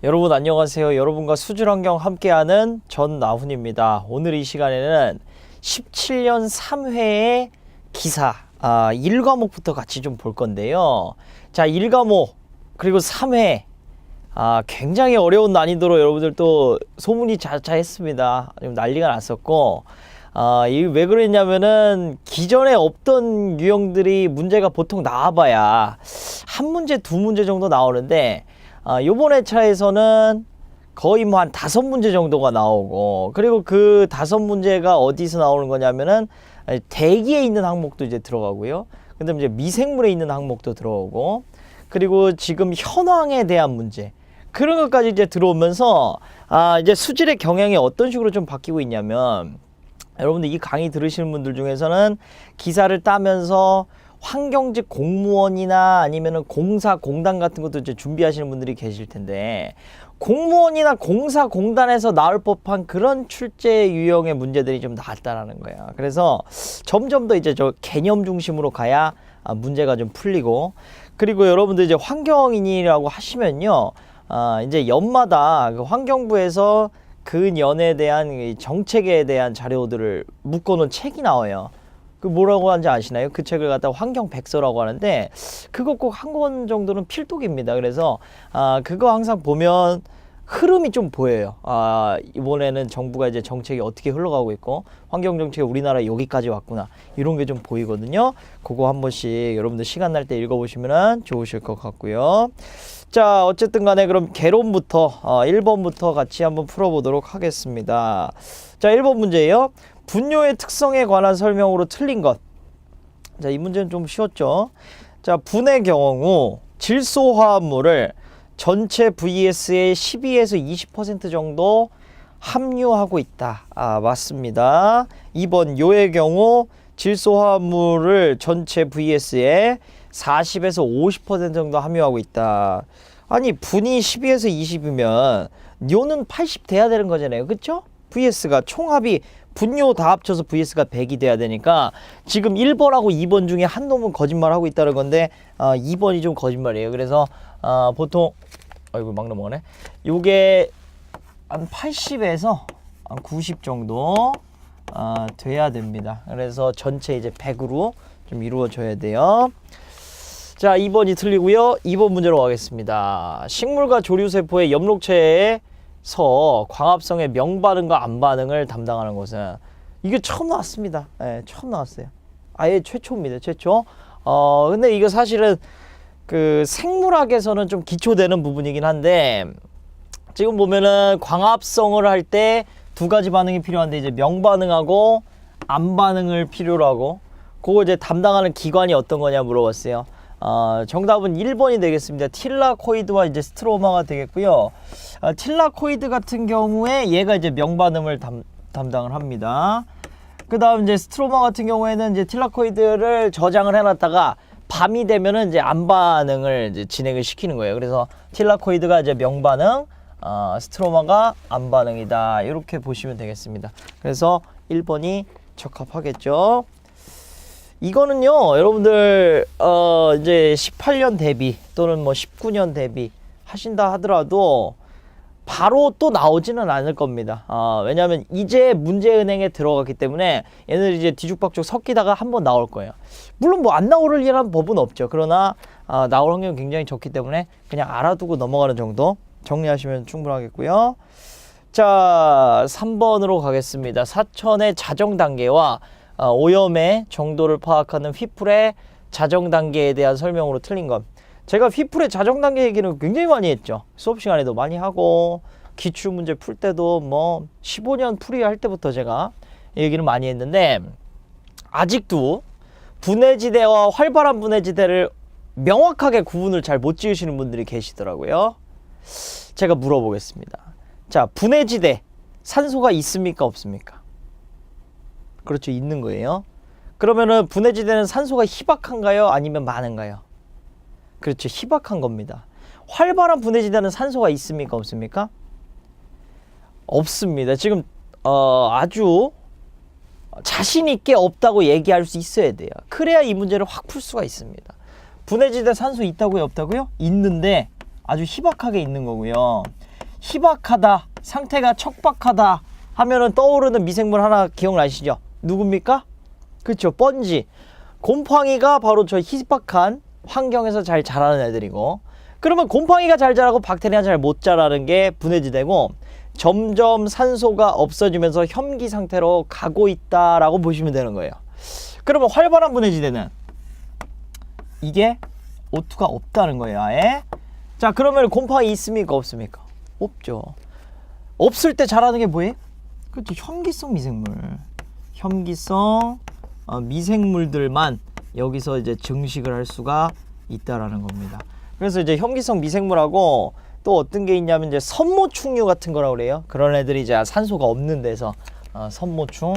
여러분 안녕하세요. 여러분과 수질환경 함께하는 전나훈입니다. 오늘 이 시간에는 17년 3회의 기사 1과목부터 같이 좀 볼 건데요. 자, 1과목 그리고 3회 굉장히 어려운 난이도로 여러분들 또 소문이 자자했습니다. 좀 난리가 났었고 이게 왜 그랬냐면은 기존에 없던 유형들이 문제가 보통 나와봐야 한 문제 두 문제 정도 나오는데 요번 회차에서는 거의 뭐 한 5문제 정도가 나오고, 그리고 그 5문제가 어디서 나오는 거냐면은 대기에 있는 항목도 이제 들어가고요. 근데 이제 미생물에 있는 항목도 들어오고, 그리고 지금 현황에 대한 문제, 그런 것까지 이제 들어오면서 이제 수질의 경향이 어떤 식으로 좀 바뀌고 있냐면, 여러분들 이 강의 들으시는 분들 중에서는 기사를 따면서 환경직 공무원이나 아니면은 공사, 공단 같은 것도 이제 준비하시는 분들이 계실 텐데, 공무원이나 공사, 공단에서 나올 법한 그런 출제 유형의 문제들이 좀 나왔다라는 거예요. 그래서 점점 더 이제 저 개념 중심으로 가야 문제가 좀 풀리고, 그리고 여러분들 이제 환경인이라고 하시면요, 이제 연마다 그 환경부에서 그 년에 대한 정책에 대한 자료들을 묶어놓은 책이 나와요. 그 뭐라고 하는지 아시나요? 그 책을 갖다 환경백서라고 하는데, 그거 꼭 한 권 정도는 필독입니다. 그래서 그거 항상 보면 흐름이 좀 보여요. 이번에는 정부가 이제 정책이 어떻게 흘러가고 있고, 환경 정책이 우리나라 여기까지 왔구나, 이런 게 좀 보이거든요. 그거 한 번씩 여러분들 시간 날 때 읽어보시면 좋으실 것 같고요. 자, 어쨌든 간에 그럼 개론부터 1번부터 같이 한번 풀어보도록 하겠습니다. 자, 1번 문제예요. 분뇨의 특성에 관한 설명으로 틀린 것. 자, 이 문제는 좀 쉬웠죠. 자, 분의 경우 질소화합물을 전체 VS의 12에서 20% 정도 함유하고 있다. 맞습니다. 2번 요의 경우 질소화합물을 전체 VS의 40에서 50% 정도 함유하고 있다. 아니, 분이 12에서 20이면 요는 80 돼야 되는 거잖아요. 그쵸? VS가 총합이 분뇨 다 합쳐서 VS가 100이 돼야 되니까, 지금 1번하고 2번 중에 한 놈은 거짓말하고 있다는 건데 2번이 좀 거짓말이에요. 그래서 보통 아이고 막 넘어가네. 요게 한 80에서 한 90 정도 돼야 됩니다. 그래서 전체 이제 100으로 좀 이루어져야 돼요. 자, 2번이 틀리고요. 2번 문제로 가겠습니다. 식물과 조류세포의 엽록체에서 광합성의 명반응과 안반응을 담당하는 것은, 이게 처음 나왔습니다. 네, 처음 나왔어요. 아예 최초입니다. 최초. 근데 이거 사실은 그 생물학에서는 좀 기초되는 부분이긴 한데, 지금 보면은 광합성을 할 때 두 가지 반응이 필요한데, 이제 명반응하고 안반응을 필요로 하고, 그거 이제 담당하는 기관이 어떤 거냐 물어봤어요. 정답은 1번이 되겠습니다. 틸라코이드와 이제 스트로마가 되겠고요. 틸라코이드 같은 경우에 얘가 이제 명반응을 담당을 합니다. 그 다음 이제 스트로마 같은 경우에는 이제 틸라코이드를 저장을 해놨다가 밤이 되면은 이제 안반응을 이제 진행을 시키는 거예요. 그래서 틸라코이드가 이제 명반응, 스트로마가 안반응이다, 이렇게 보시면 되겠습니다. 그래서 1번이 적합하겠죠. 이거는요, 여러분들 이제 18년 대비 또는 뭐 19년 대비 하신다 하더라도 바로 또 나오지는 않을 겁니다. 왜냐하면 이제 문제은행에 들어갔기 때문에 얘네들이 이제 뒤죽박죽 섞이다가 한번 나올 거예요. 물론 뭐 안 나오려는 법은 없죠. 그러나 나올 확률은 굉장히 적기 때문에 그냥 알아두고 넘어가는 정도 정리하시면 충분하겠고요. 자, 3번으로 가겠습니다. 사천의 자정 단계와 오염의 정도를 파악하는 휘플의 자정 단계에 대한 설명으로 틀린 것. 제가 휘플의 자정 단계 얘기는 굉장히 많이 했죠. 수업 시간에도 많이 하고, 기출 문제 풀 때도 뭐 15년 풀이 할 때부터 제가 얘기를 많이 했는데, 아직도 분해지대와 활발한 분해지대를 명확하게 구분을 잘 못 지으시는 분들이 계시더라고요. 제가 물어보겠습니다. 자, 분해지대 산소가 있습니까, 없습니까? 그렇죠, 있는 거예요. 그러면은 분해지대는 산소가 희박한가요, 아니면 많은가요? 그렇죠, 희박한 겁니다. 활발한 분해지대는 산소가 있습니까, 없습니까? 없습니다. 지금 아주 자신 있게 없다고 얘기할 수 있어야 돼요. 그래야 이 문제를 확 풀 수가 있습니다. 분해지대 산소 있다고요, 없다고요? 있는데 아주 희박하게 있는 거고요. 희박하다, 상태가 척박하다 하면은 떠오르는 미생물 하나 기억나시죠? 누굽니까? 그렇죠, 번지. 곰팡이가 바로 저 희박한 환경에서 잘 자라는 애들이고, 그러면 곰팡이가 잘 자라고 박테리아가 잘 못 자라는 게 분해지되고 점점 산소가 없어지면서 현기 상태로 가고 있다라고 보시면 되는 거예요. 그러면 활발한 분해지대는 이게 O2가 없다는 거예요, 아예. 자, 그러면 곰팡이 있습니까, 없습니까? 없죠. 없을 때 자라는 게 뭐예요? 그렇죠, 현기성 미생물. 현기성 미생물들만 여기서 이제 증식을 할 수가 있다라는 겁니다. 그래서 이제 현기성 미생물하고 또 어떤 게 있냐면 이제 선모충류 같은 거라고 그래요. 그런 애들이 이제 산소가 없는 데서 선모충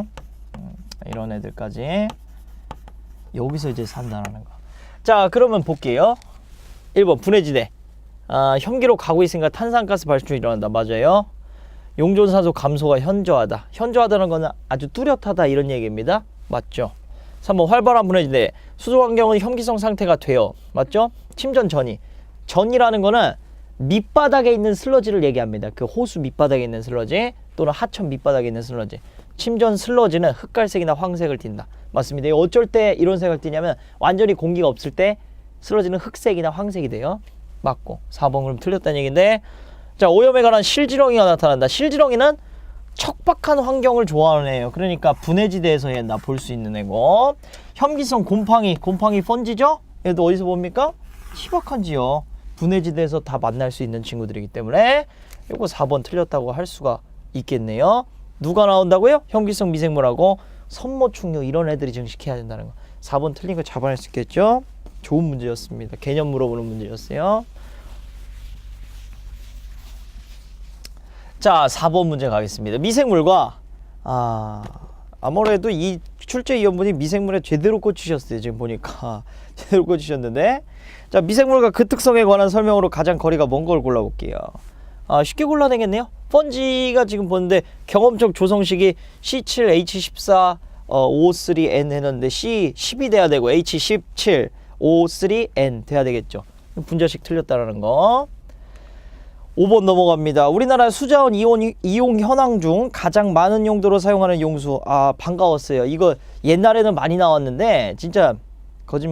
이런 애들까지 여기서 이제 산다라는 거. 자, 그러면 볼게요. 1번 분해지대. 현기로 가고 있으니까 탄산가스 발생이 일어난다. 맞아요. 용존산소 감소가 현저하다. 현저하다는 거는 아주 뚜렷하다 이런 얘기입니다. 맞죠? 3번 활발한 분해지대. 수조 환경은 현기성 상태가 돼요. 맞죠? 침전 전이. 전이라는 거는 밑바닥에 있는 슬러지를 얘기합니다. 그 호수 밑바닥에 있는 슬러지 또는 하천 밑바닥에 있는 슬러지. 침전 슬러지는 흑갈색이나 황색을 띈다. 맞습니다. 어쩔 때 이런 색을 띠냐면 완전히 공기가 없을 때 슬러지는 흑색이나 황색이 돼요. 맞고 4번 그럼 틀렸다는 얘기인데, 자, 오염에 관한 실지렁이가 나타난다. 실지렁이는 척박한 환경을 좋아하는 애예요. 그러니까 분해지대에서 얘 나 볼 수 있는 애고, 현기성 곰팡이 번지죠? 얘도 어디서 봅니까? 희박한 지역 분해지대에서 다 만날 수 있는 친구들이기 때문에 이거 4번 틀렸다고 할 수가 있겠네요. 누가 나온다고요? 현기성 미생물하고 선모충류 이런 애들이 증식해야 된다는 거. 4번 틀린 거 잡아낼 수 있겠죠? 좋은 문제였습니다. 개념 물어보는 문제였어요. 자, 4번 문제 가겠습니다. 미생물과 아무래도 이 출제위원분이 미생물에 제대로 꽂히셨어요. 지금 보니까 제대로 꽂히셨는데, 자, 미생물과 그 특성에 관한 설명으로 가장 거리가 먼 걸 골라볼게요. 쉽게 골라내겠네요. 번지가 지금 보는데 경험적 조성식이 C7H14 O3N 했는데 C12 돼야 되고 H17 O3N 돼야 되겠죠. 분자식 틀렸다라는 거. 5번 넘어갑니다. 우리나라 수자원 이용 현황 중 가장 많은 용도로 사용하는 용수. 반가웠어요. 이거 옛날에는 많이 나왔는데 진짜 거짓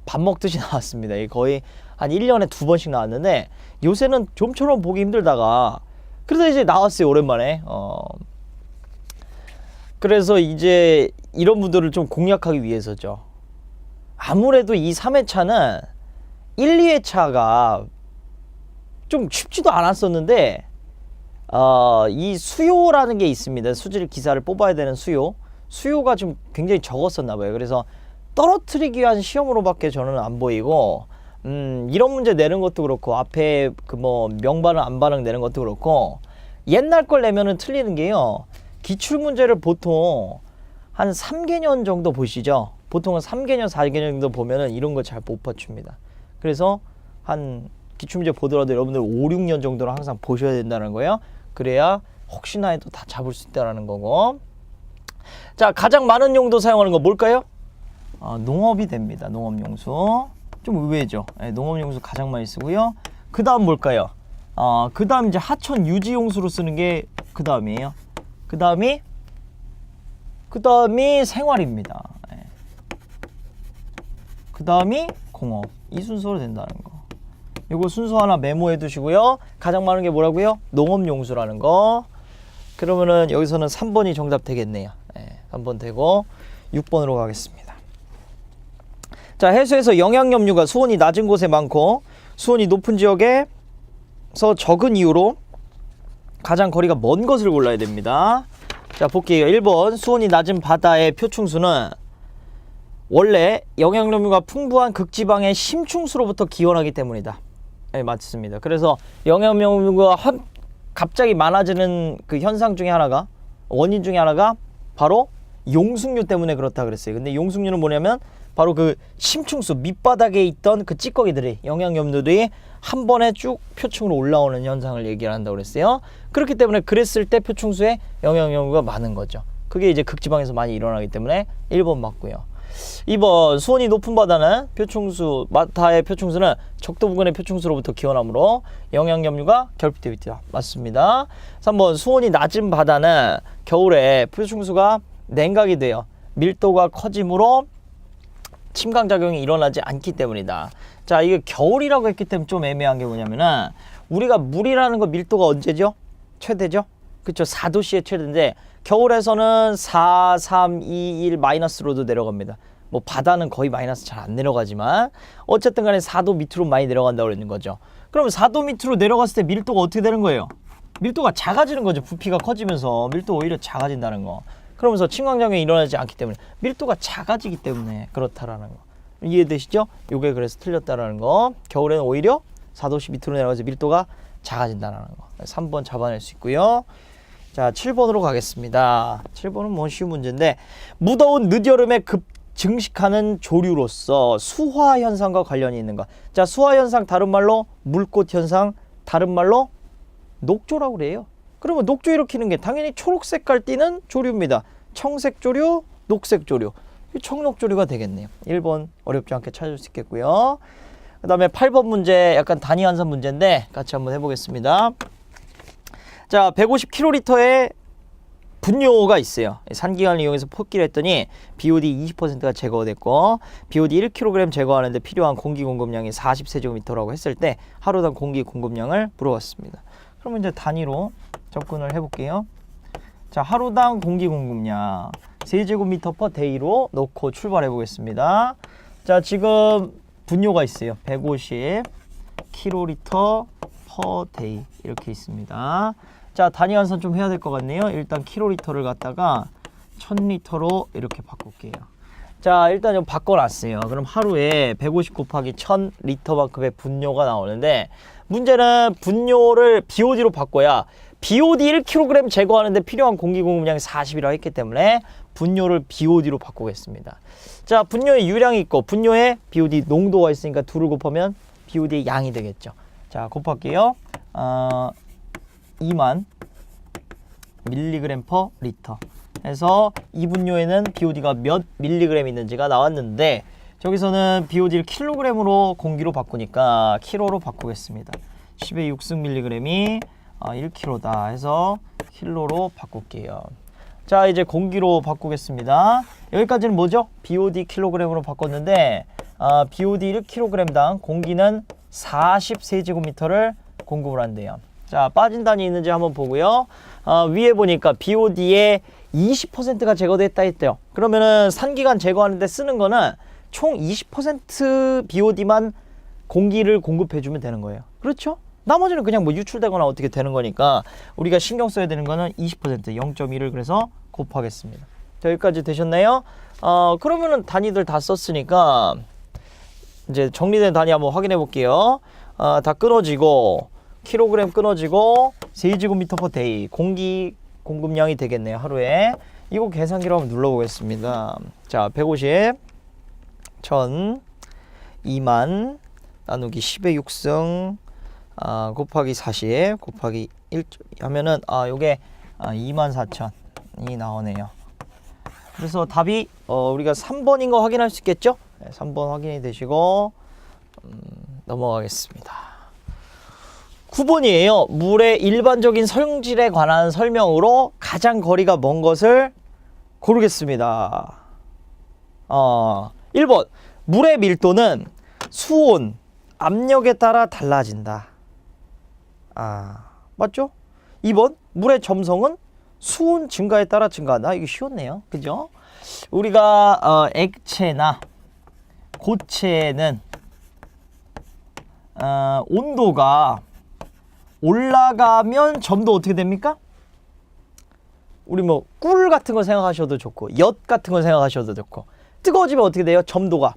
밥 먹듯이 나왔습니다. 거의 한 1년에 2번씩 나왔는데 요새는 좀처럼 보기 힘들다가 그래서 이제 나왔어요, 오랜만에. 그래서 이제 이런 분들을 좀 공략하기 위해서죠. 아무래도 이 3회차는 1, 2회차가 좀 쉽지도 않았었는데 이 수요라는 게 있습니다. 수질 기사를 뽑아야 되는 수요가 좀 굉장히 적었었나 봐요. 그래서 떨어뜨리기 위한 시험으로밖에 저는 안 보이고, 이런 문제 내는 것도 그렇고 앞에 그 명반응 안반응 내는 것도 그렇고 옛날 걸 내면은 틀리는 게요. 기출 문제를 보통 한 3개년 정도 보시죠. 보통은 3개년 4개년 정도 보면은 이런 거 잘 못 맞춥니다. 그래서 한 기출문제 보더라도 여러분들 5, 6년 정도는 항상 보셔야 된다는 거예요. 그래야 혹시나 해도 다 잡을 수 있다는 거고. 자, 가장 많은 용도 사용하는 거 뭘까요? 농업이 됩니다. 농업용수. 좀 의외죠. 네, 농업용수 가장 많이 쓰고요. 그 다음 뭘까요? 그 다음 이제 하천 유지용수로 쓰는 게 그 다음이에요. 그 다음이 생활입니다. 네. 그 다음이 공업. 이 순서로 된다는 거. 이거 순서 하나 메모해 두시고요. 가장 많은 게 뭐라고요? 농업용수라는 거. 그러면은 여기서는 3번이 정답 되겠네요. 네, 3번 되고 6번으로 가겠습니다. 자, 해수에서 영양염류가 수온이 낮은 곳에 많고 수온이 높은 지역에서 적은 이유로 가장 거리가 먼 것을 골라야 됩니다. 자, 볼게요. 1번 수온이 낮은 바다의 표충수는 원래 영양염류가 풍부한 극지방의 심충수로부터 기원하기 때문이다. 네, 맞습니다. 그래서 영양염류가 갑자기 많아지는 그 현상 중에 하나가, 원인 중에 하나가 바로 용숙류 때문에 그렇다 그랬어요. 근데 용숙류는 뭐냐면 바로 그 심충수 밑바닥에 있던 그 찌꺼기들이, 영양염류들이 한 번에 쭉 표층으로 올라오는 현상을 얘기를 한다고 그랬어요. 그렇기 때문에 그랬을 때 표충수에 영양염류가 많은 거죠. 그게 이제 극지방에서 많이 일어나기 때문에 1번 맞고요. 2번 수온이 높은 바다는 표충수, 바다의 표충수는 적도 부근의 표충수로부터 기원하므로 영양염류가 결핍되어 있다. 맞습니다. 3번 수온이 낮은 바다는 겨울에 표충수가 냉각이 되어 밀도가 커지므로 침강작용이 일어나지 않기 때문이다. 자, 이게 겨울이라고 했기 때문에 좀 애매한 게 뭐냐면은 우리가 물이라는 거 밀도가 언제죠? 최대죠? 그쵸? 4도씨의 최대인데 겨울에서는 4, 3, 2, 1 마이너스로도 내려갑니다. 뭐 바다는 거의 마이너스 잘 안 내려가지만 어쨌든 간에 4도 밑으로 많이 내려간다고 그러는 거죠. 그러면 4도 밑으로 내려갔을 때 밀도가 어떻게 되는 거예요? 밀도가 작아지는 거죠. 부피가 커지면서 밀도가 오히려 작아진다는 거. 그러면서 침강작용이 일어나지 않기 때문에 밀도가 작아지기 때문에 그렇다라는 거. 이해되시죠? 요게 그래서 틀렸다라는 거. 겨울에는 오히려 4도씨 밑으로 내려가서 밀도가 작아진다는 거. 3번 잡아낼 수 있고요. 자, 7번으로 가겠습니다. 7번은 뭐 쉬운 문제인데 무더운 늦여름에 증식하는 조류로서 수화 현상과 관련이 있는 것. 자, 수화 현상 다른 말로 물꽃 현상, 다른 말로 녹조라고 그래요. 그러면 녹조 일으키는 게 당연히 초록색깔 띠는 조류입니다. 청색 조류, 녹색 조류. 청록조류가 되겠네요. 1번 어렵지 않게 찾을 수 있겠고요. 그 다음에 8번 문제 약간 단위 환산 문제인데 같이 한번 해보겠습니다. 자, 150kl의 분뇨가 있어요. 산기관을 이용해서 뽑기를 했더니 BOD 20%가 제거됐고 BOD 1kg 제거하는데 필요한 공기 공급량이 40세제곱미터라고 했을 때 하루당 공기 공급량을 물어봤습니다. 그러면 이제 단위로 접근을 해볼게요. 자, 하루당 공기 공급량 세제곱미터 per day로 놓고 출발해 보겠습니다. 자, 지금 분뇨가 있어요. 150 kl per day 이렇게 있습니다. 자, 단위 환산 좀 해야 될 것 같네요. 일단 킬로리터를 갖다가 1000리터로 이렇게 바꿀게요. 자, 일단 좀 바꿔놨어요. 그럼 하루에 150 곱하기 1000리터만큼의 분뇨가 나오는데 문제는 분뇨를 BOD로 바꿔야 BOD 1kg 제거하는데 필요한 공기 공급량이 40이라고 했기 때문에 분뇨를 BOD로 바꾸겠습니다. 자, 분뇨에 유량이 있고 분뇨에 BOD 농도가 있으니까 2를 곱하면 BOD의 양이 되겠죠. 자, 곱할게요. 2만 밀리그램 퍼 리터 해서 이 분뇨에는 BOD가 몇 밀리그램 있는지가 나왔는데 저기서는 BOD를 킬로그램으로 공기로 바꾸니까 킬로로 바꾸겠습니다. 10의 6승 밀리그램이 1kg다 해서 킬로로 바꿀게요. 자, 이제 공기로 바꾸겠습니다. 여기까지는 뭐죠? BOD 킬로그램으로 바꿨는데 BOD 1kg당 공기는 40세제곱미터를 공급을 한대요. 자, 빠진 단위 있는지 한번 보고요. 위에 보니까 BOD의 20%가 제거됐다 했대요. 그러면은 산기관 제거하는데 쓰는 거는 총 20% BOD만 공기를 공급해주면 되는 거예요. 그렇죠? 나머지는 그냥 뭐 유출되거나 어떻게 되는 거니까 우리가 신경 써야 되는 거는 20%, 0.1을 그래서 곱하겠습니다. 자, 여기까지 되셨나요? 그러면은 단위들 다 썼으니까 이제 정리된 단위 한번 확인해 볼게요. 다 끊어지고 킬로그램 끊어지고 세제곱미터 per day 공기 공급량이 되겠네요. 하루에. 이거 계산기로 한번 눌러보겠습니다. 자, 150 1000 2만 나누기 10의 6승 곱하기 40 곱하기 1 하면은 요게 24,000이 나오네요. 그래서 답이 우리가 3번인 거 확인할 수 있겠죠? 네, 3번 확인이 되시고 넘어가겠습니다. 9번이에요. 물의 일반적인 성질에 관한 설명으로 가장 거리가 먼 것을 고르겠습니다. 1번 물의 밀도는 수온, 압력에 따라 달라진다. 맞죠? 2번 물의 점성은 수온 증가에 따라 증가한다. 이거 쉬웠네요. 그죠? 우리가 액체나 고체는 온도가 올라가면 점도 어떻게 됩니까? 우리 뭐 꿀 같은 거 생각하셔도 좋고 엿 같은 거 생각하셔도 좋고 뜨거워지면 어떻게 돼요? 점도가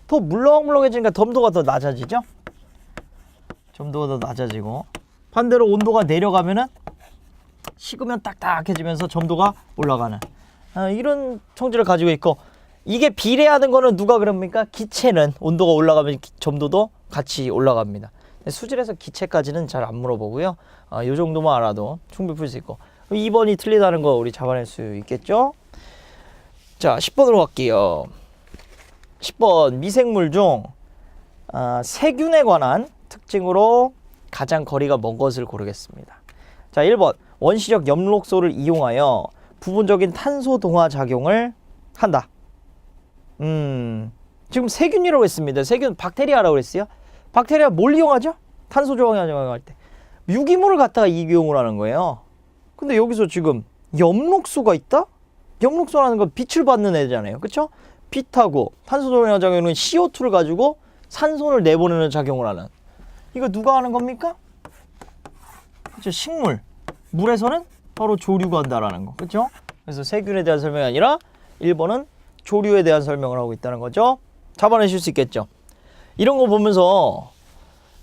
더 물렁물렁해지니까 점도가 더 낮아지죠? 점도가 더 낮아지고 반대로 온도가 내려가면은 식으면 딱딱해지면서 점도가 올라가는 이런 성질을 가지고 있고 이게 비례하는 거는 누가 그럽니까? 기체는 온도가 올라가면 점도도 같이 올라갑니다. 수질에서 기체까지는 잘 안 물어보고요. 이 정도만 알아도 충분히 풀 수 있고 2번이 틀리다는 거 우리 잡아낼 수 있겠죠? 자, 10번으로 갈게요. 10번 미생물 중 세균에 관한 특징으로 가장 거리가 먼 것을 고르겠습니다. 자, 1번 원시적 엽록소를 이용하여 부분적인 탄소 동화 작용을 한다. 지금 세균이라고 했습니다. 세균 박테리아라고 그랬어요. 박테리아 뭘 이용하죠? 탄소 조항할 때 유기물을 갖다가 이용을 하는 거예요. 근데 여기서 지금 엽록소가 있다? 엽록소라는 건 빛을 받는 애잖아요. 그쵸? 빛하고 탄소 조항 작용은 CO2를 가지고 산소를 내보내는 작용을 하는, 이거 누가 하는 겁니까? 그쵸? 식물. 물에서는 바로 조류가 한다라는 거. 그쵸? 그래서 세균에 대한 설명이 아니라 1번은 조류에 대한 설명을 하고 있다는 거죠. 잡아내실 수 있겠죠? 이런 거 보면서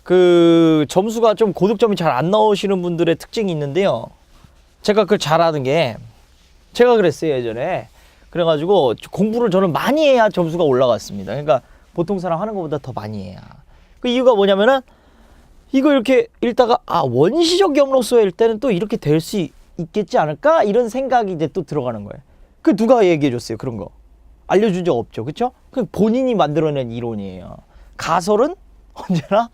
그 점수가 좀 고득점이 잘 안 나오시는 분들의 특징이 있는데요. 제가 그걸 잘하는 게, 제가 그랬어요 예전에. 그래가지고 공부를 저는 많이 해야 점수가 올라갔습니다. 그러니까 보통 사람 하는 것보다 더 많이 해야. 그 이유가 뭐냐면은 이거 이렇게 읽다가 원시적 엽록소일 때는 또 이렇게 될 수 있겠지 않을까? 이런 생각이 이제 또 들어가는 거예요. 그 누가 얘기해 줬어요? 그런 거 알려준 적 없죠. 그쵸? 그 본인이 만들어낸 이론이에요. 가설은 언제나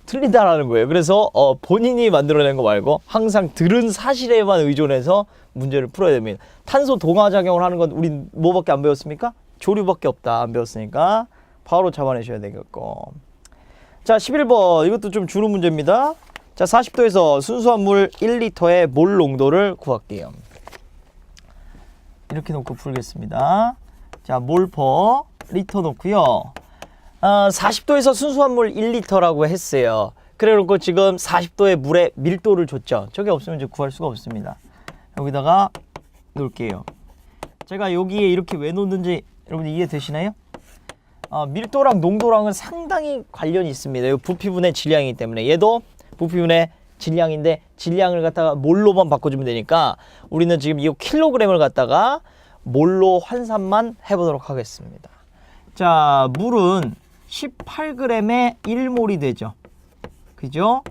틀린다라는 거예요. 그래서 본인이 만들어낸 거 말고 항상 들은 사실에만 의존해서 문제를 풀어야 됩니다. 탄소 동화 작용을 하는 건 우리 뭐밖에 안 배웠습니까? 조류밖에 없다. 안 배웠으니까 바로 잡아내셔야 되겠고. 자, 11번 이것도 좀 주는 문제입니다. 자, 40도에서 순수한 물 1리터의 몰 농도를 구할게요. 이렇게 놓고 풀겠습니다. 자, 몰 퍼 리터 놓고요. 40도에서 순수한 물 1리터라고 했어요. 그래 놓고 지금 40도의 물의 밀도를 줬죠. 저게 없으면 이제 구할 수가 없습니다. 여기다가 놓을게요. 제가 여기에 이렇게 왜 놓는지 여러분 이해되시나요? 밀도랑 농도랑은 상당히 관련이 있습니다. 이 부피분의 질량이기 때문에 얘도 부피분의 질량인데 질량을 갖다가 몰로만 바꿔주면 되니까 우리는 지금 이 킬로그램을 갖다가 몰로 환산만 해보도록 하겠습니다. 자, 물은 18g에 1몰이 되죠. 그죠?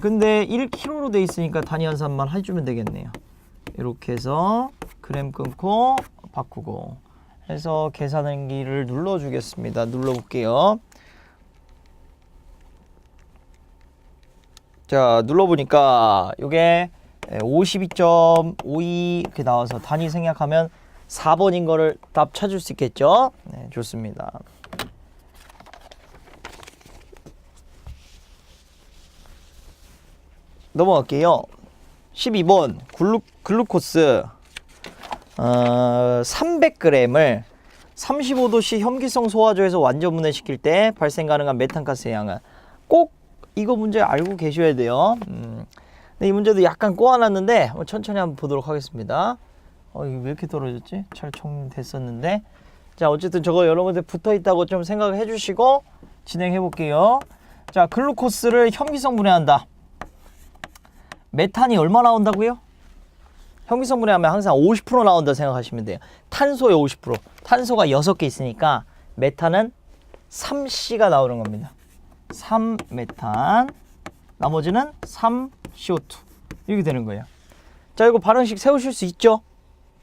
근데 1kg로 돼 있으니까 단위 환산만 해주면 되겠네요. 이렇게 해서 그램 끊고 바꾸고 해서 계산기를 눌러주겠습니다. 눌러볼게요. 자, 눌러보니까 이게 52.52 이렇게 나와서 단위 생략하면 4번인 거를 답 찾을 수 있겠죠? 네, 좋습니다. 넘어갈게요. 12번 글루코스 300g을 35도씨 혐기성 소화조에서 완전 분해시킬 때 발생 가능한 메탄가스의 양은, 꼭 이거 문제 알고 계셔야 돼요. 근데 이 문제도 약간 꼬아놨는데 천천히 한번 보도록 하겠습니다. 이거 왜 이렇게 떨어졌지? 잘 정리됐었는데. 자, 어쨌든 저거 여러분들 붙어있다고 좀 생각을 해주시고 진행해 볼게요. 자, 글루코스를 혐기성 분해한다. 메탄이 얼마 나온다고요? 혐기성 분해하면 항상 50% 나온다 생각하시면 돼요. 탄소의 50%. 탄소가 6개 있으니까 메탄은 3C가 나오는 겁니다. 3메탄. 나머지는 3CO2. 이렇게 되는 거예요. 자, 이거 발언식 세우실 수 있죠?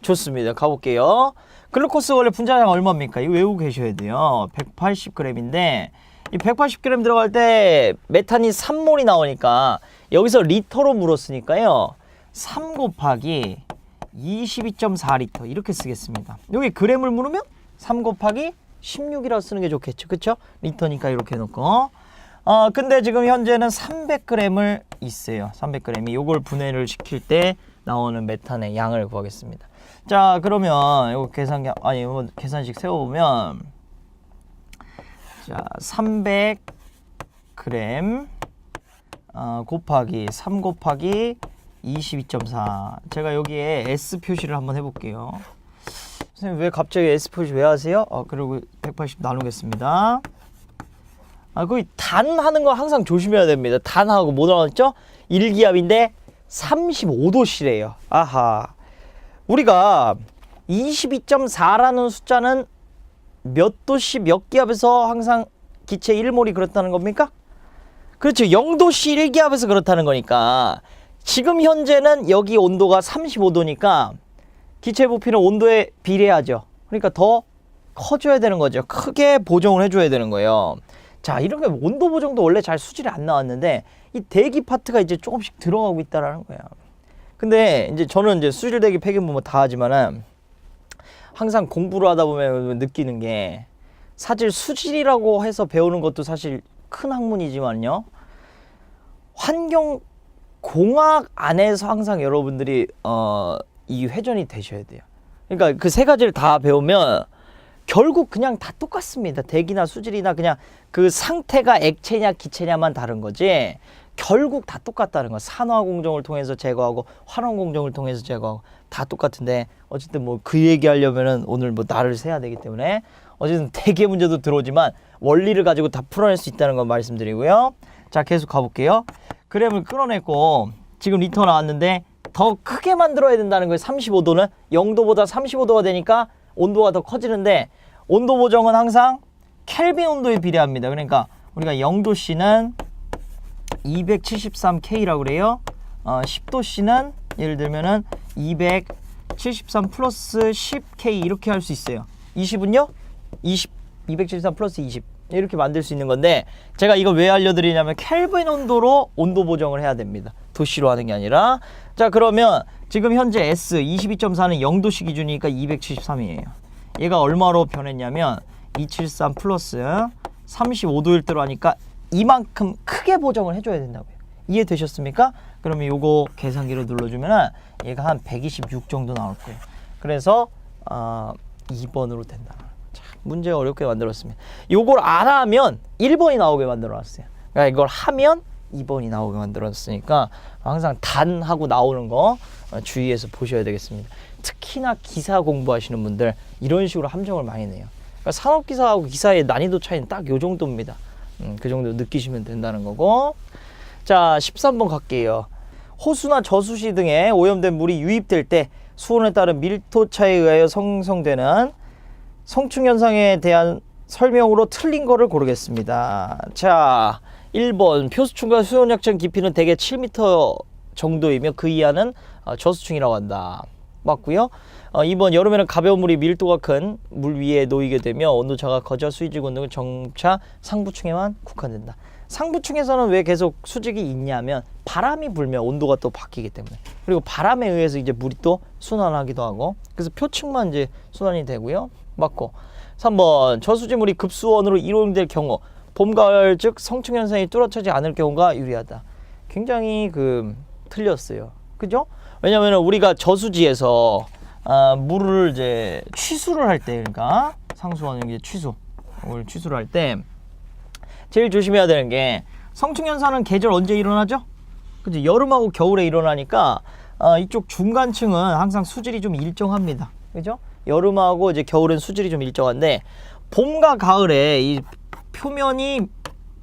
좋습니다. 가볼게요. 글루코스 원래 분자량 얼마입니까? 이거 외우고 계셔야 돼요. 180g인데 이 180g 들어갈 때 메탄이 3몰이 나오니까 여기서 리터로 물었으니까요. 3 곱하기 22.4리터 이렇게 쓰겠습니다. 여기 그램을 물으면 3 곱하기 16이라고 쓰는 게 좋겠죠. 그쵸? 리터니까 이렇게 해놓고. 근데 지금 현재는 300g을 있어요. 300g이 요걸 분해를 시킬 때 나오는 메탄의 양을 구하겠습니다. 자, 그러면 이거 계산식 세워보면, 자, 300g 곱하기 3 곱하기 22.4. 제가 여기에 S 표시를 한번 해볼게요. 선생님 왜 갑자기 S 표시 왜 하세요? 그리고 180 나누겠습니다. 거의 단 하는 거 항상 조심해야 됩니다. 단하고 뭐 나왔죠? 1기압인데 35도씨래요. 아하. 우리가 22.4라는 숫자는 몇 도씨 몇 기압에서 항상 기체 1몰이 그렇다는 겁니까? 그렇죠. 0도씨 1기압에서 그렇다는 거니까 지금 현재는 여기 온도가 35도니까 기체 부피는 온도에 비례하죠. 그러니까 더 커져야 되는 거죠. 크게 보정을 해줘야 되는 거예요. 자, 이렇게 온도 보정도 원래 잘 수질이 안 나왔는데 이 대기 파트가 이제 조금씩 들어가고 있다라는 거야. 근데 이제 저는 이제 수질 대기 폐기물 뭐 다 하지만은 항상 공부를 하다 보면 느끼는 게 사실 수질이라고 해서 배우는 것도 사실 큰 학문이지만요. 환경공학 안에서 항상 여러분들이 이 회전이 되셔야 돼요. 그러니까 그 세 가지를 다 배우면 결국 그냥 다 똑같습니다. 대기나 수질이나 그냥 그 상태가 액체냐 기체냐만 다른 거지 결국 다 똑같다는 거. 산화 공정을 통해서 제거하고 환원 공정을 통해서 제거하고 다 똑같은데 어쨌든 뭐 그 얘기하려면은 오늘 뭐 날을 새야 되기 때문에 어쨌든 대개 문제도 들어오지만 원리를 가지고 다 풀어낼 수 있다는 거 말씀드리고요. 자, 계속 가볼게요. 그램을 끌어냈고 지금 리터 나왔는데 더 크게 만들어야 된다는 거예요. 35도는 0도보다 35도가 되니까 온도가 더 커지는데 온도 보정은 항상 켈빈 온도에 비례합니다. 그러니까 우리가 0도씨는 273K라고 그래요. 10도씨는 예를 들면은 273 플러스 10K 이렇게 할 수 있어요. 20은요? 273 플러스 20 이렇게 만들 수 있는 건데 제가 이거 왜 알려드리냐면 켈빈 온도로 온도 보정을 해야 됩니다. 도씨로 하는 게 아니라. 자, 그러면 지금 현재 S 22.4는 0도씨 기준이니까 273이에요. 얘가 얼마로 변했냐면 273 플러스 35도일 대로 하니까 이만큼 크게 보정을 해줘야 된다고요. 이해되셨습니까? 그러면 요거 계산기를 눌러주면 얘가 한 126 정도 나올 거예요. 그래서 2번으로 된다. 참 문제 어렵게 만들었습니다. 요걸 안 하면 1번이 나오게 만들어놨어요. 그러니까 이걸 하면 2번이 나오게 만들었으니까 항상 단하고 나오는 거 주의해서 보셔야 되겠습니다. 특히나 기사 공부하시는 분들 이런 식으로 함정을 많이 내요. 그러니까 산업기사하고 기사의 난이도 차이는 딱 요 정도입니다. 그 정도 느끼시면 된다는 거고. 자, 13번 갈게요. 호수나 저수시 등에 오염된 물이 유입될 때 수온에 따른 밀도차에 의하여 생성되는 성충현상에 대한 설명으로 틀린 거를 고르겠습니다. 자, 1번 표수충과 수온약층 깊이는 대개 7m 정도이며 그 이하는 저수충이라고 한다. 맞고요. 2번 여름에는 가벼운 물이 밀도가 큰 물 위에 놓이게 되며 온도차가 거저 수위지군 등은 정차 상부층에만 국한된다. 상부층에서는 왜 계속 수직이 있냐면 바람이 불면 온도가 또 바뀌기 때문에, 그리고 바람에 의해서 이제 물이 또 순환하기도 하고, 그래서 표층만 이제 순환이 되고요. 맞고. 3번 저수지물이 급수원으로 이동될 경우 봄, 가을 즉 성층 현상이 뚜렷하지 않을 경우가 유리하다. 굉장히 틀렸어요. 그죠? 왜냐면 우리가 저수지에서 물을 이제 취수를 할 때, 그러니까 상수원 이제 취수를 할 때 제일 조심해야 되는 게 성층 현상은 계절 언제 일어나죠? 그죠? 여름하고 겨울에 일어나니까 이쪽 중간층은 항상 수질이 좀 일정합니다. 그죠? 여름하고 이제 겨울은 수질이 좀 일정한데 봄과 가을에 이 표면이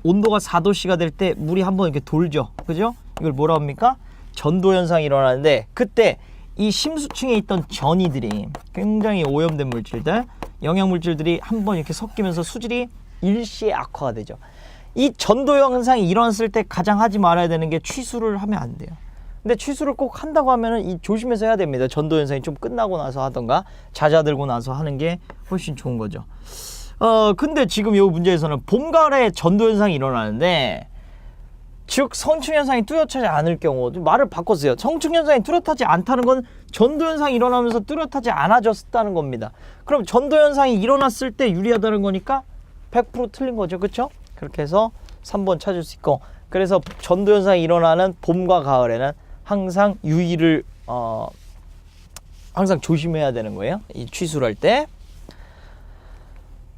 온도가 4도씨가 될 때 물이 한번 이렇게 돌죠. 그죠? 이걸 뭐라 합니까? 전도 현상이 일어나는데 그때 이 심수층에 있던 전이들이 굉장히 오염된 물질들, 영양 물질들이 한번 이렇게 섞이면서 수질이 일시에 악화가 되죠. 이 전도 현상이 일어났을 때 가장 하지 말아야 되는 게 취수를 하면 안 돼요. 근데 취수를 꼭 한다고 하면은 이 조심해서 해야 됩니다. 전도 현상이 좀 끝나고 나서 하던가 잦아들고 나서 하는 게 훨씬 좋은 거죠. 근데 지금 이 문제에서는 봄, 가을에 전도 현상이 일어나는데, 즉 성층 현상이 뚜렷하지 않을 경우, 말을 바꿨어요. 성층 현상이 뚜렷하지 않다는 건 전도 현상이 일어나면서 뚜렷하지 않아졌다는 겁니다. 그럼 전도 현상이 일어났을 때 유리하다는 거니까 100% 틀린 거죠. 그렇죠? 그렇게 해서 3번 찾을 수 있고, 그래서 전도 현상이 일어나는 봄과 가을에는 항상 유의를 항상 조심해야 되는 거예요. 이 취수를 할 때.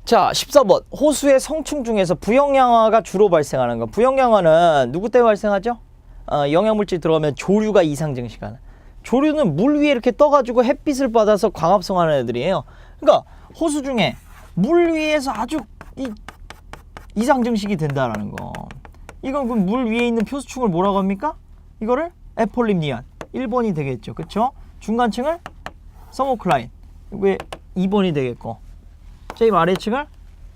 자, 14번 호수의 성층 중에서 부영양화가 주로 발생하는 거. 부영양화는 누구 때문에 발생하죠? 영양물질 들어가면 조류가 이상 증식하는. 조류는 물 위에 이렇게 떠가지고 햇빛을 받아서 광합성하는 애들이에요. 그러니까 호수 중에 물 위에서 아주 이상 증식이 된다라는 거. 이건 그럼 물 위에 있는 표수층을 뭐라고 합니까? 이거를 에폴림니안 1번이 되겠죠. 그쵸? 중간층을 서모클라인, 이게 2번이 되겠고, 제일 아래층을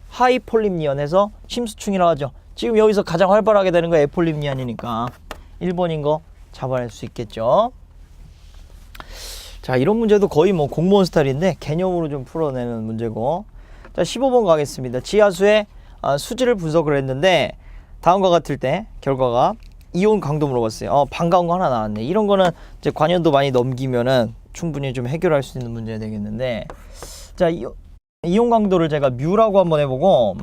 하이폴림니언 해서 심수층이라고 하죠. 지금 여기서 가장 활발하게 되는 거 에폴림니안이니까 1번인 거 잡아낼 수 있겠죠. 자, 이런 문제도 거의 뭐 공무원 스타일인데 개념으로 좀 풀어내는 문제고. 자, 15번 가겠습니다. 지하수의 수질을 분석을 했는데 다음과 같을 때 결과가 이온 강도 물어봤어요. 반가운 거 하나 나왔네. 이런 거는 이제 관연도 많이 넘기면은 충분히 좀 해결할 수 있는 문제가 되겠는데, 자, 이온 강도를 제가 뮤라고 한번 해보고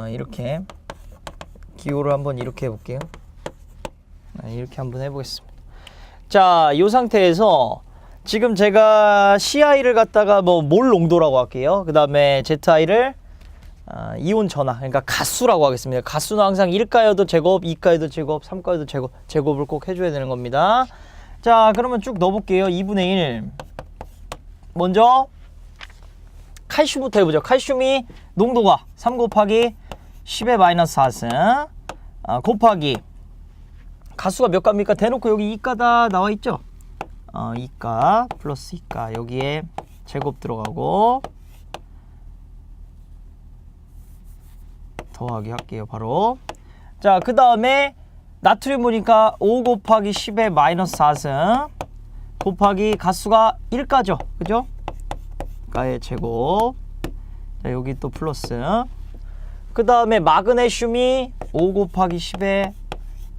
이렇게 기호를 한번 이렇게 해볼게요. 이렇게 한번 해보겠습니다. 자, 이 상태에서 지금 제가 CI를 갖다가 뭐 몰 농도라고 할게요. 그 다음에 ZI를 이온 전하, 그러니까 가수라고 하겠습니다. 가수는 항상 1가여도 제곱, 2가여도 제곱, 3가여도 제곱, 제곱을 꼭 해줘야 되는 겁니다. 자, 그러면 쭉 넣어볼게요. 2분의 1. 먼저 칼슘부터 해보죠. 칼슘이 농도가 3 곱하기 10의 마이너스 4승 곱하기 가수가 몇 가입니까? 대놓고 여기 2가다 나와있죠? 2가 플러스 2가 여기에 제곱 들어가고 더하기 할게요. 바로. 자, 그 다음에 나트륨 보니까 5 곱하기 10의 마이너스 4승 곱하기 가수가 1가죠. 그죠? 가의 제곱. 자, 여기 또 플러스. 그 다음에 마그네슘이 5 곱하기 10의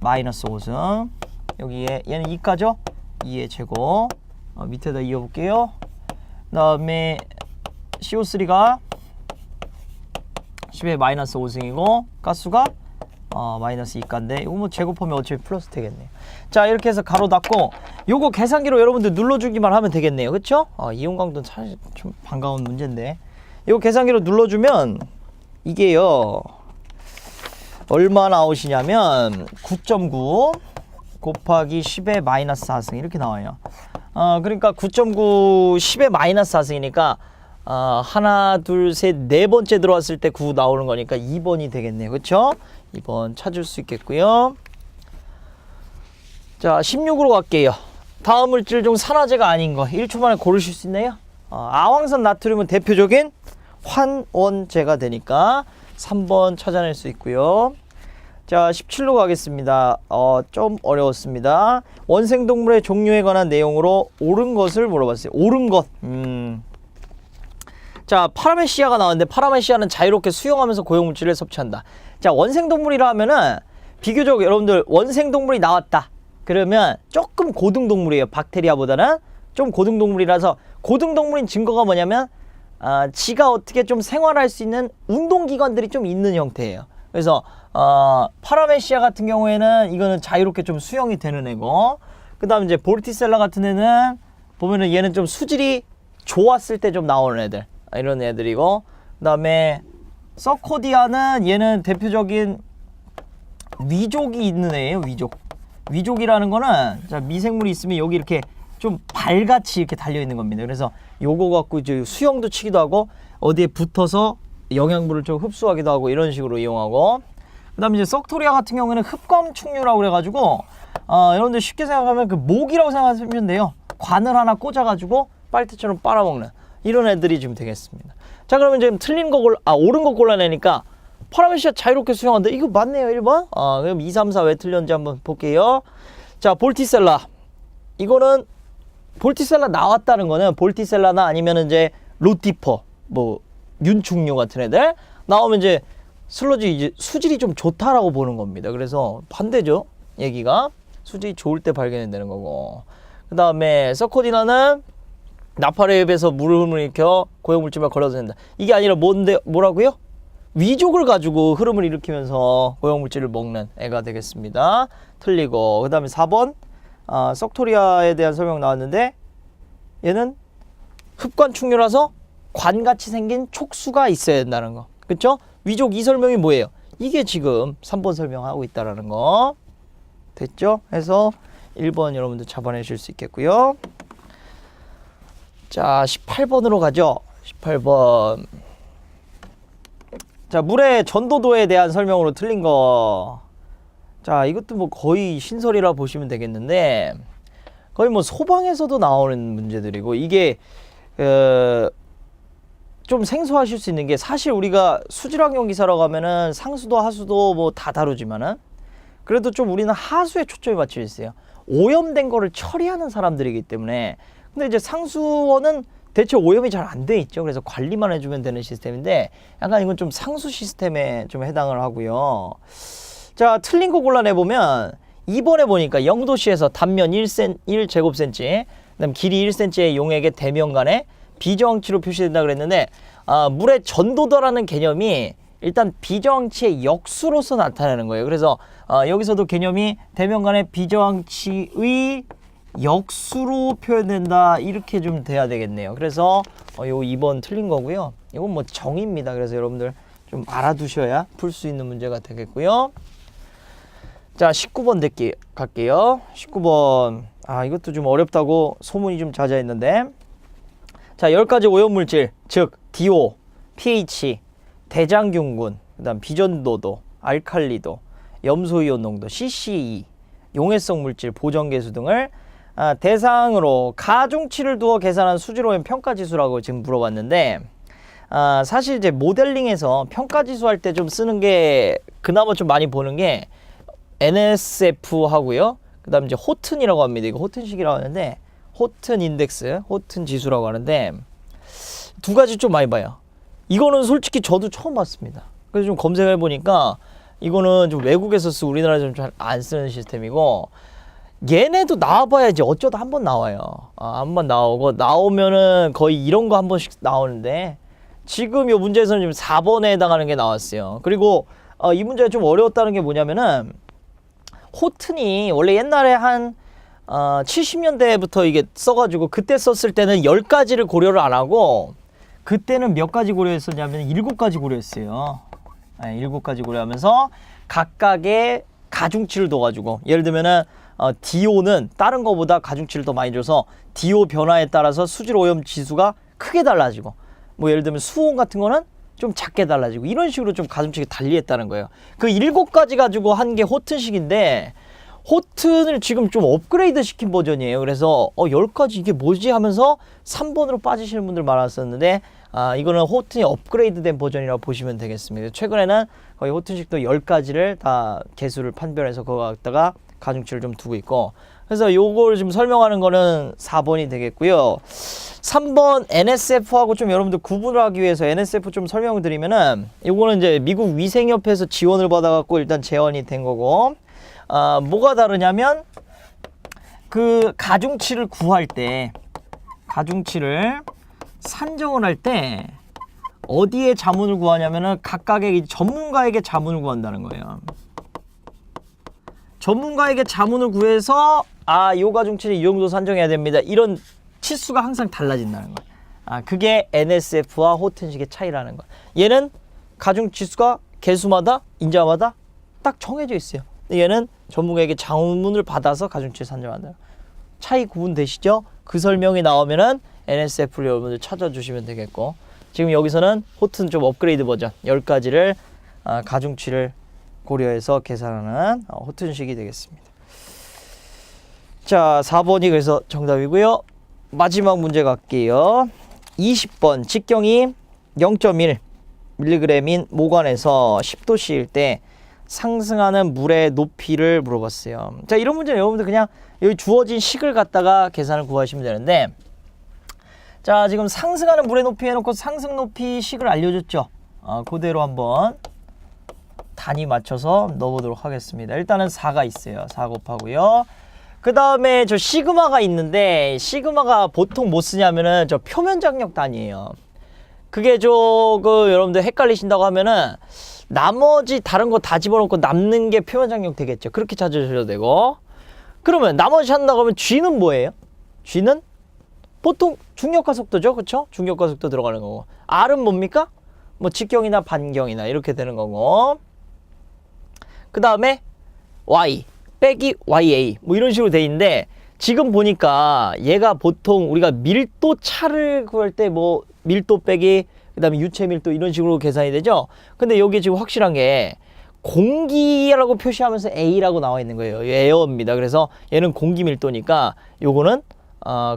마이너스 5승. 여기에 얘는 2가죠? 2의 제곱. 밑에다 이어볼게요. 그 다음에 CO3가 10의 마이너스 5승이고 가수가 마이너스 2가인데 이거 뭐 제곱하면 어차피 플러스 되겠네요. 자, 이렇게 해서 가로 닫고 요거 계산기로 여러분들 눌러주기만 하면 되겠네요. 그쵸? 이온 강도는 사실 좀 반가운 문제인데 이거 계산기로 눌러주면 이게요 얼마 나오시냐면 9.9 곱하기 10의 마이너스 4승 이렇게 나와요. 그러니까 9.9 10의 마이너스 4승이니까 하나 둘 셋 네 번째 들어왔을 때 9 나오는 거니까 2번이 되겠네요. 그쵸? 2번 찾을 수 있겠고요. 자, 16으로 갈게요. 다음 물질 중 산화제가 아닌 거 1초 만에 고르실 수 있나요? 아황산 나트륨은 대표적인 환원제가 되니까 3번 찾아낼 수 있고요. 자, 17로 가겠습니다. 좀 어려웠습니다. 원생동물의 종류에 관한 내용으로 옳은 것을 물어봤어요. 옳은 것. 자, 파라메시아가 나왔는데 파라메시아는 자유롭게 수영하면서 고용물질을 섭취한다. 자, 원생동물이라 하면은 비교적 여러분들 원생동물이 나왔다. 그러면 조금 고등동물이에요. 박테리아보다는 좀 고등동물이라서 고등동물인 증거가 뭐냐면 지가 어떻게 좀 생활할 수 있는 운동기관들이 좀 있는 형태예요. 그래서 파라메시아 같은 경우에는 이거는 자유롭게 좀 수영이 되는 애고, 그 다음 이제 볼티셀라 같은 애는 보면은 얘는 좀 수질이 좋았을 때 좀 나오는 애들, 이런 애들이고, 그 다음에 서코디아는 얘는 대표적인 위족이 있는 애예요. 위족이라는 거는 자, 미생물이 있으면 여기 이렇게 좀 발같이 이렇게 달려 있는 겁니다. 그래서 요거 갖고 이제 수영도 치기도 하고 어디에 붙어서 영양분을 좀 흡수하기도 하고 이런 식으로 이용하고, 그 다음에 이제 썩토리아 같은 경우에는 흡검충류라고 그래가지고 여러분들 쉽게 생각하면 그 모기라고 생각하시면 돼요. 관을 하나 꽂아가지고 빨대처럼 빨아먹는 이런 애들이 좀 되겠습니다. 자, 그러면 지금 틀린 거 옳은 거 골라내니까 파라메시아 자유롭게 수영한다. 이거 맞네요. 1번. 그럼 2, 3, 4 왜 틀렸는지 한번 볼게요. 자, 볼티셀라. 이거는 볼티셀라 나왔다는 거는 볼티셀라나 아니면 이제 로티퍼, 뭐 윤충류 같은 애들 나오면 이제 슬러지 이제 수질이 좀 좋다라고 보는 겁니다. 그래서 반대죠. 얘기가 수질이 좋을 때 발견되는 거고, 그 다음에 서코디나는 나팔에 흡에서 물을 일으켜 고용물질만 걸러도 된다. 이게 아니라 뭐라고요? 위족을 가지고 흐름을 일으키면서 고용물질을 먹는 애가 되겠습니다. 틀리고, 그 다음에 4번 썩토리아에 대한 설명 나왔는데 얘는 흡관충류라서 관같이 생긴 촉수가 있어야 된다는 거. 그쵸? 위족 이 설명이 뭐예요? 이게 지금 3번 설명하고 있다라는 거. 됐죠? 해서 1번 여러분들 잡아내실 수 있겠고요. 자, 18번으로 가죠. 18번. 자, 물의 전도도에 대한 설명으로 틀린 거. 자, 이것도 뭐 거의 신설이라 보시면 되겠는데 거의 뭐 소방에서도 나오는 문제들이고, 이게 좀 생소하실 수 있는 게, 사실 우리가 수질환경 기사라고 하면은 상수도 하수도 뭐 다 다루지만은 그래도 좀 우리는 하수에 초점이 맞춰져 있어요. 오염된 거를 처리하는 사람들이기 때문에. 근데 이제 상수원은 대체 오염이 잘 안 돼 있죠. 그래서 관리만 해주면 되는 시스템인데 약간 이건 좀 상수 시스템에 좀 해당을 하고요. 자, 틀린 거 골라내보면 이번에 보니까 영도시에서 단면 1제곱센치 그다음 길이 1cm의 용액의 대면간에 비저항치로 표시된다 그랬는데 물의 전도도라는 개념이 일단 비저항치의 역수로서 나타나는 거예요. 그래서 여기서도 개념이 대면간의 비저항치의 역수로 표현된다 이렇게 좀 돼야 되겠네요. 그래서 요 2번 틀린 거고요. 이건 뭐 정의입니다. 그래서 여러분들 좀 알아두셔야 풀 수 있는 문제가 되겠고요. 자, 19번 갈게요. 19번. 이것도 좀 어렵다고 소문이 좀 자자했는데. 자, 10가지 오염물질, 즉 DO, pH, 대장균군, 그다음 비전도도, 알칼리도, 염소이온 농도, CCE, 용해성 물질, 보정계수 등을 대상으로 가중치를 두어 계산한 수질오염 평가지수라고 지금 물어봤는데, 사실 이제 모델링에서 평가지수 할 때 좀 쓰는 게 그나마 좀 많이 보는 게 NSF 하고요. 그 다음 이제 호튼이라고 합니다. 이거 호튼식이라고 하는데, 호튼 인덱스, 호튼 지수라고 하는데, 두 가지 좀 많이 봐요. 이거는 솔직히 저도 처음 봤습니다. 그래서 좀 검색해 보니까 이거는 좀 외국에서 쓰고 우리나라에서 좀 잘 안 쓰는 시스템이고, 얘네도 나와봐야지 어쩌다 한 번 나와요. 한 번 나오고, 나오면은 거의 이런 거 한 번씩 나오는데, 지금 이 문제에서는 지금 4번에 해당하는 게 나왔어요. 그리고 이 문제가 좀 어려웠다는 게 뭐냐면은, 호튼이 원래 옛날에 한 70년대부터 이게 써가지고 그때 썼을 때는 10가지를 고려를 안 하고 그때는 몇 가지 고려했었냐면 7가지 고려했어요. 7가지 고려하면서 각각의 가중치를 둬가지고 예를 들면은 DO는 다른 거보다 가중치를 더 많이 줘서 DO 변화에 따라서 수질 오염 지수가 크게 달라지고 뭐 예를 들면 수온 같은 거는 좀 작게 달라지고 이런 식으로 좀 가중치가 달리했다는 거예요. 그 7가지 가지고 한 게 호튼식인데 호튼을 지금 좀 업그레이드 시킨 버전이에요. 그래서 10가지 이게 뭐지 하면서 3번으로 빠지시는 분들 많았었는데 이거는 호튼이 업그레이드 된 버전이라고 보시면 되겠습니다. 최근에는 거의 호튼식도 10가지를 다 개수를 판별해서 그거 갖다가 가중치를 좀 두고 있고 그래서 요걸 좀 설명하는 거는 4번이 되겠고요. 3번 NSF하고 좀 여러분들 구분을 하기 위해서 NSF 좀 설명을 드리면은 요거는 이제 미국 위생협회에서 지원을 받아갖고 일단 제언이 된 거고 뭐가 다르냐면 그 가중치를 구할 때 가중치를 산정을 할 때 어디에 자문을 구하냐면은 각각의 전문가에게 자문을 구한다는 거예요. 전문가에게 자문을 구해서 요 가중치는 이 정도 산정해야 됩니다. 이런 치수가 항상 달라진다는 거예요. 그게 NSF와 호튼식의 차이라는 거예요. 얘는 가중치수가 개수마다 인자마다 딱 정해져 있어요. 얘는 전문가에게 자문을 받아서 가중치를 산정한다. 차이 구분되시죠? 그 설명이 나오면은 NSF를 여러분들 찾아주시면 되겠고 지금 여기서는 호튼 좀 업그레이드 버전 10가지를 가중치를 고려해서 계산하는 호튼식이 되겠습니다. 자, 4번이 그래서 정답이고요. 마지막 문제 갈게요. 20번 직경이 0.1mg인 모관에서 10도씨일 때 상승하는 물의 높이를 물어봤어요. 자, 이런 문제는 여러분들 그냥 여기 주어진 식을 갖다가 계산을 구하시면 되는데 자, 지금 상승하는 물의 높이 해놓고 상승 높이 식을 알려줬죠. 그대로 한번 단위 맞춰서 넣어보도록 하겠습니다. 일단은 4가 있어요. 4 곱하고요. 그 다음에 저 시그마가 있는데 시그마가 보통 뭐 쓰냐면은 저 표면 장력 단위예요. 그게 여러분들 헷갈리신다고 하면은 나머지 다른 거 다 집어넣고 남는 게 표면 장력 되겠죠. 그렇게 찾으셔도 되고 그러면 나머지 한다고 하면 G는 뭐예요? G는 보통 중력과 속도죠. 그쵸? 중력과 속도 들어가는 거고 R은 뭡니까? 뭐 직경이나 반경이나 이렇게 되는 거고 그 다음에 Y 빼기 YA 뭐 이런 식으로 돼 있는데 지금 보니까 얘가 보통 우리가 밀도 차를 구할 때 뭐 밀도 빼기 그 다음에 유체 밀도 이런 식으로 계산이 되죠. 근데 여기 지금 확실한 게 공기라고 표시하면서 A라고 나와 있는 거예요. 에어입니다. 그래서 얘는 공기 밀도니까 요거는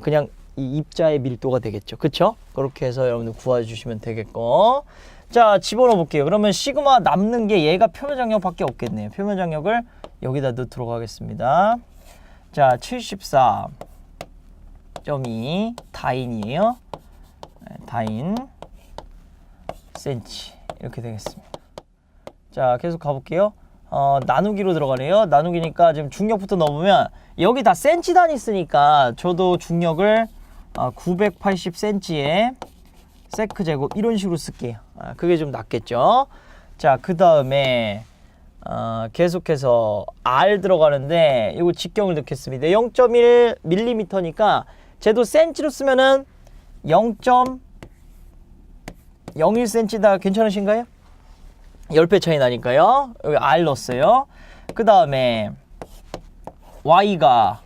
그냥 이 입자의 밀도가 되겠죠. 그쵸? 그렇게 해서 여러분들 구해주시면 되겠고 자, 집어넣어 볼게요. 그러면 시그마 남는 게 얘가 표면 장력밖에 없겠네요. 표면 장력을 여기다 넣도록 하겠습니다. 자, 74.2 다인이에요. 다인 센치 이렇게 되겠습니다. 자, 계속 가볼게요. 나누기로 들어가네요. 나누기니까 지금 중력부터 넣으면 여기 다 센치 단위 쓰니까 저도 중력을 980cm에 세크 제곱 이런 식으로 쓸게요. 그게 좀 낫겠죠. 자, 그 다음에 계속해서 R 들어가는데 이거 직경을 넣겠습니다. 0.1mm니까 쟤도 센치로 쓰면은 0.01cm다. 괜찮으신가요? 10배 차이 나니까요. 여기 R 넣었어요. 그 다음에 Y가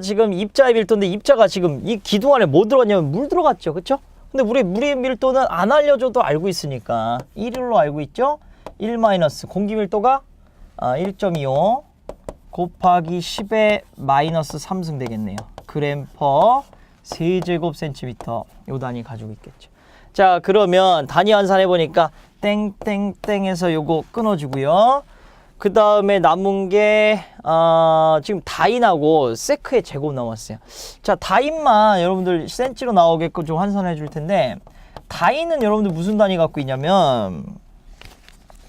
지금 입자의 밀도인데 입자가 지금 이 기둥 안에 뭐 들어갔냐면 물 들어갔죠. 그쵸? 근데 물의 밀도는 안 알려줘도 알고 있으니까 1로 알고 있죠? 1 마이너스 공기 밀도가 1.25 곱하기 10의 마이너스 3승 되겠네요. 그램 퍼 세제곱센티미터 요 단위 가지고 있겠죠. 자, 그러면 단위 환산해 보니까 땡땡땡에서 요거 끊어주고요. 그 다음에 남은 게 지금 다인하고 세크의 제곱 남았어요. 자, 다인만 여러분들 센치로 나오게끔 좀 환산해 줄 텐데, 다인은 여러분들 무슨 단위 갖고 있냐면,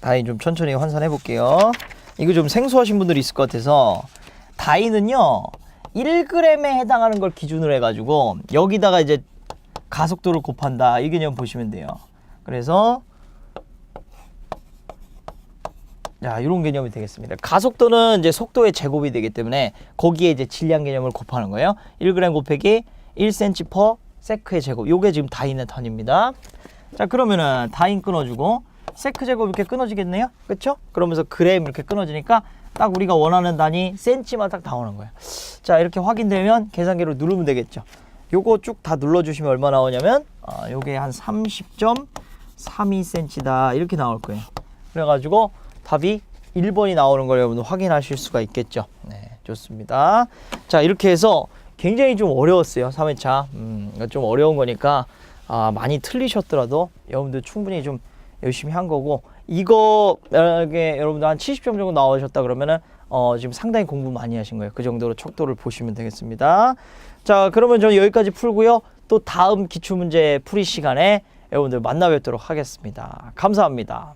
다인 좀 천천히 환산해 볼게요. 이거 좀 생소하신 분들이 있을 것 같아서, 다인은요 1g에 해당하는 걸 기준으로 해가지고 여기다가 이제 가속도를 곱한다, 이 개념 보시면 돼요. 그래서 자, 이런 개념이 되겠습니다. 가속도는 이제 속도의 제곱이 되기 때문에 거기에 이제 질량 개념을 곱하는 거예요. 1g 곱하기 1cm per 세크의 제곱. 요게 지금 다인의 단위입니다. 자, 그러면은 다인 끊어주고 세크 제곱 이렇게 끊어지겠네요. 그렇죠? 그러면서 그램 이렇게 끊어지니까 딱 우리가 원하는 단위 센치만 딱 나오는 거예요. 자, 이렇게 확인되면 계산기로 누르면 되겠죠. 요거 쭉 다 눌러주시면 얼마 나오냐면 요게 한 30.32cm다 이렇게 나올 거예요. 그래가지고 답이 1번이 나오는 걸 여러분들 확인하실 수가 있겠죠. 네, 좋습니다. 자, 이렇게 해서 굉장히 좀 어려웠어요. 3회차. 좀 어려운 거니까 많이 틀리셨더라도 여러분들 충분히 좀 열심히 한 거고, 이거 만약에 여러분들 한 70점 정도 나오셨다 그러면은 지금 상당히 공부 많이 하신 거예요. 그 정도로 척도를 보시면 되겠습니다. 자, 그러면 저는 여기까지 풀고요. 또 다음 기출문제 풀이 시간에 여러분들 만나 뵙도록 하겠습니다. 감사합니다.